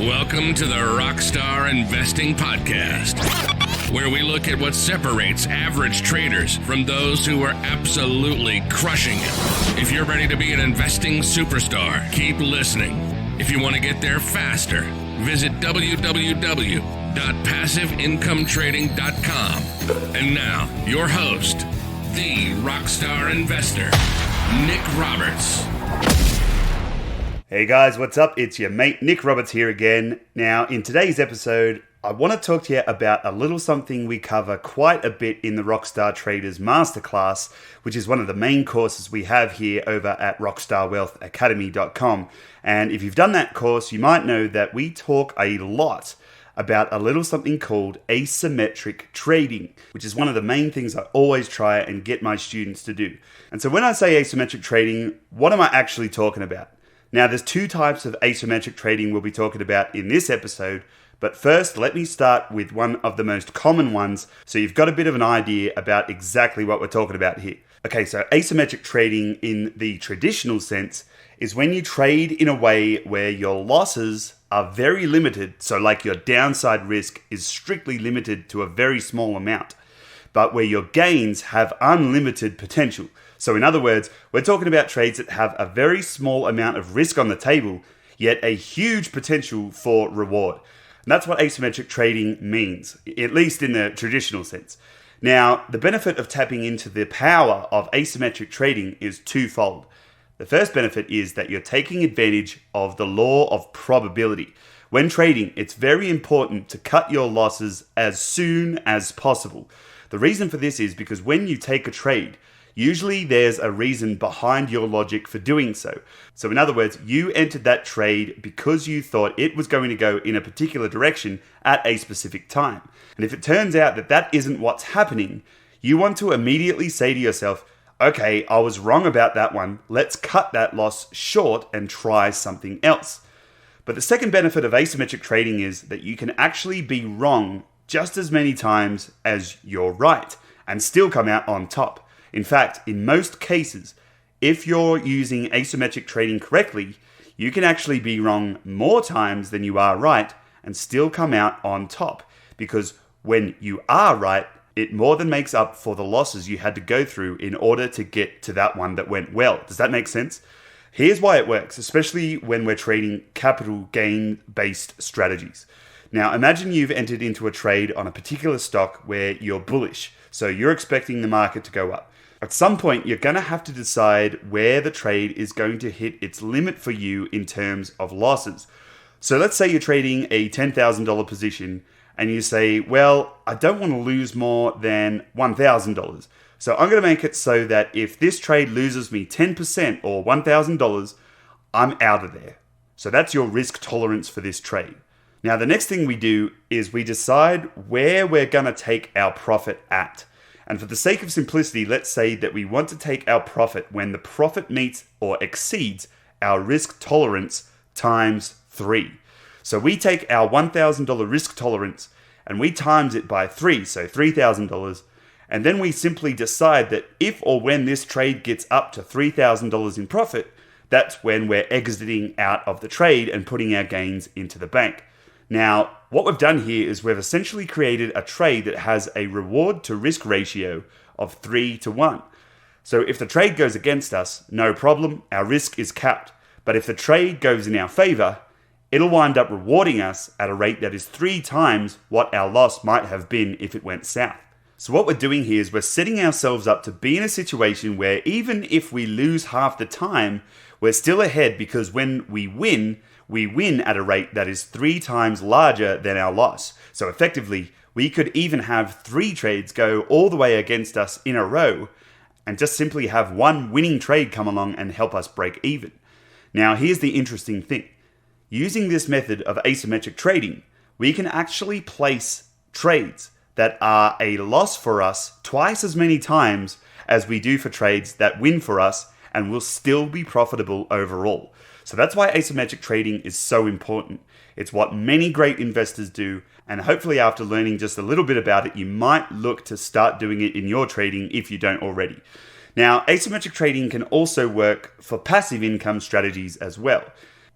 Welcome to the Rockstar Investing Podcast, where we look at what separates average traders from those who are absolutely crushing it. If you're ready to be an investing superstar, keep listening. If you want to get there faster, visit www.passiveincometrading.com. And now, your host, the Rockstar Investor, Nick Roberts. Hey guys, what's up? It's your mate Nick Roberts here again. Now, in today's episode, I want to talk to you about a little something we cover quite a bit in the Rockstar Traders Masterclass, which is one of the main courses we have here over at rockstarwealthacademy.com. And if you've done that course, you might know that we talk a lot about a little something called asymmetric trading, which is one of the main things I always try and get my students to do. And so when I say asymmetric trading, what am I actually talking about? Now, there's two types of asymmetric trading we'll be talking about in this episode, but first, let me start with one of the most common ones, so you've got a bit of an idea about exactly what we're talking about here. Okay, so asymmetric trading in the traditional sense is when you trade in a way where your losses are very limited, so like your downside risk is strictly limited to a very small amount, but where your gains have unlimited potential. So in other words, we're talking about trades that have a very small amount of risk on the table, yet a huge potential for reward. And that's what asymmetric trading means, at least in the traditional sense. Now, the benefit of tapping into the power of asymmetric trading is twofold. The first benefit is that you're taking advantage of the law of probability. When trading, it's very important to cut your losses as soon as possible. The reason for this is because when you take a trade, usually there's a reason behind your logic for doing so. So in other words, you entered that trade because you thought it was going to go in a particular direction at a specific time. And if it turns out that that isn't what's happening, you want to immediately say to yourself, okay, I was wrong about that one. Let's cut that loss short and try something else. But the second benefit of asymmetric trading is that you can actually be wrong just as many times as you're right and still come out on top. In fact, in most cases, if you're using asymmetric trading correctly, you can actually be wrong more times than you are right and still come out on top. Because when you are right, it more than makes up for the losses you had to go through in order to get to that one that went well. Does that make sense? Here's why it works, especially when we're trading capital gain-based strategies. Now, imagine you've entered into a trade on a particular stock where you're bullish, so you're expecting the market to go up. At some point, you're going to have to decide where the trade is going to hit its limit for you in terms of losses. So let's say you're trading a $10,000 position and you say, well, I don't want to lose more than $1,000. So I'm going to make it so that if this trade loses me 10% or $1,000, I'm out of there. So that's your risk tolerance for this trade. Now, the next thing we do is we decide where we're going to take our profit at. And for the sake of simplicity, let's say that we want to take our profit when the profit meets or exceeds our risk tolerance times 3. So we take our $1,000 risk tolerance and we times it by 3, so $3,000. And then we simply decide that if or when this trade gets up to $3,000 in profit, that's when we're exiting out of the trade and putting our gains into the bank. Now, what we've done here is we've essentially created a trade that has a reward to risk ratio of 3-1. So if the trade goes against us, no problem, our risk is capped. But if the trade goes in our favor, it'll wind up rewarding us at a rate that is 3 times what our loss might have been if it went south. So what we're doing here is we're setting ourselves up to be in a situation where even if we lose half the time, we're still ahead because when we win at a rate that is 3 times larger than our loss. So effectively, we could even have 3 trades go all the way against us in a row and just simply have one winning trade come along and help us break even. Now, here's the interesting thing. Using this method of asymmetric trading, we can actually place trades that are a loss for us twice as many times as we do for trades that win for us and will still be profitable overall. So that's why asymmetric trading is so important. It's what many great investors do, and hopefully after learning just a little bit about it, you might look to start doing it in your trading if you don't already. Now, asymmetric trading can also work for passive income strategies as well.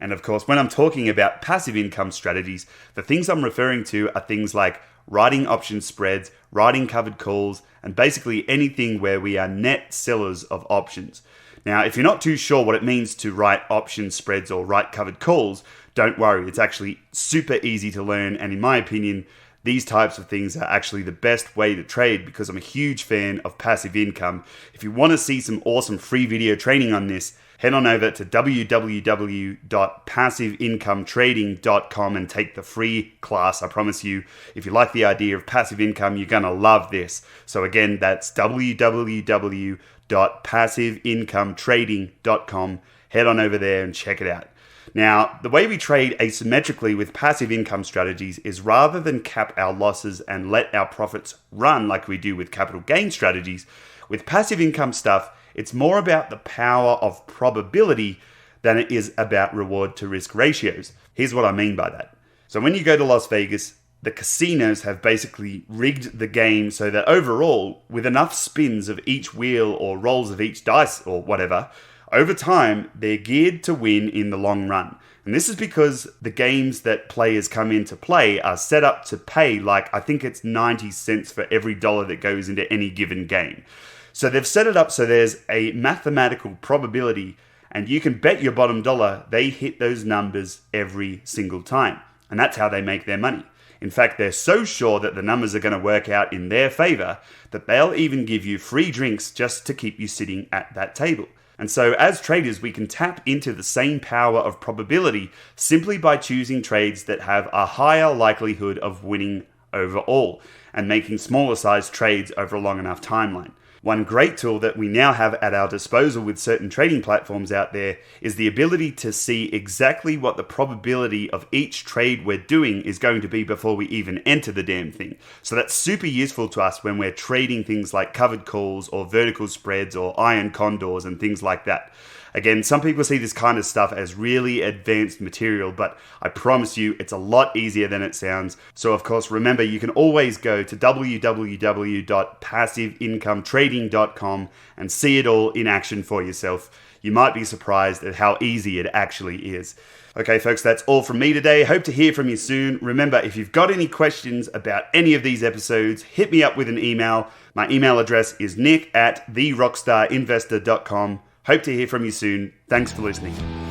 And of course, when I'm talking about passive income strategies, the things I'm referring to are things like writing option spreads, writing covered calls, and basically anything where we are net sellers of options. Now, if you're not too sure what it means to write option spreads or write covered calls, don't worry, it's actually super easy to learn, and in my opinion, these types of things are actually the best way to trade because I'm a huge fan of passive income. If you want to see some awesome free video training on this, head on over to www.passiveincometrading.com and take the free class. I promise you, if you like the idea of passive income, you're going to love this. So again, that's www.passiveincometrading.com. Head on over there and check it out. Now, the way we trade asymmetrically with passive income strategies is rather than cap our losses and let our profits run like we do with capital gain strategies, with passive income stuff, it's more about the power of probability than it is about reward to risk ratios. Here's what I mean by that. So when you go to Las Vegas, the casinos have basically rigged the game so that overall, with enough spins of each wheel or rolls of each dice or whatever, over time, they're geared to win in the long run. And this is because the games that players come in to play are set up to pay I think it's 90 cents for every dollar that goes into any given game. So they've set it up so there's a mathematical probability and you can bet your bottom dollar they hit those numbers every single time. And that's how they make their money. In fact, they're so sure that the numbers are going to work out in their favor that they'll even give you free drinks just to keep you sitting at that table. And so as traders, we can tap into the same power of probability simply by choosing trades that have a higher likelihood of winning overall and making smaller sized trades over a long enough timeline. One great tool that we now have at our disposal with certain trading platforms out there is the ability to see exactly what the probability of each trade we're doing is going to be before we even enter the damn thing. So that's super useful to us when we're trading things like covered calls or vertical spreads or iron condors and things like that. Again, some people see this kind of stuff as really advanced material, but I promise you it's a lot easier than it sounds. So of course, remember, you can always go to www.passiveincometrading.com and see it all in action for yourself. You might be surprised at how easy it actually is. Okay, folks, that's all from me today. Hope to hear from you soon. Remember, if you've got any questions about any of these episodes, hit me up with an email. My email address is nick@therockstarinvestor.com. Hope to hear from you soon. Thanks for listening.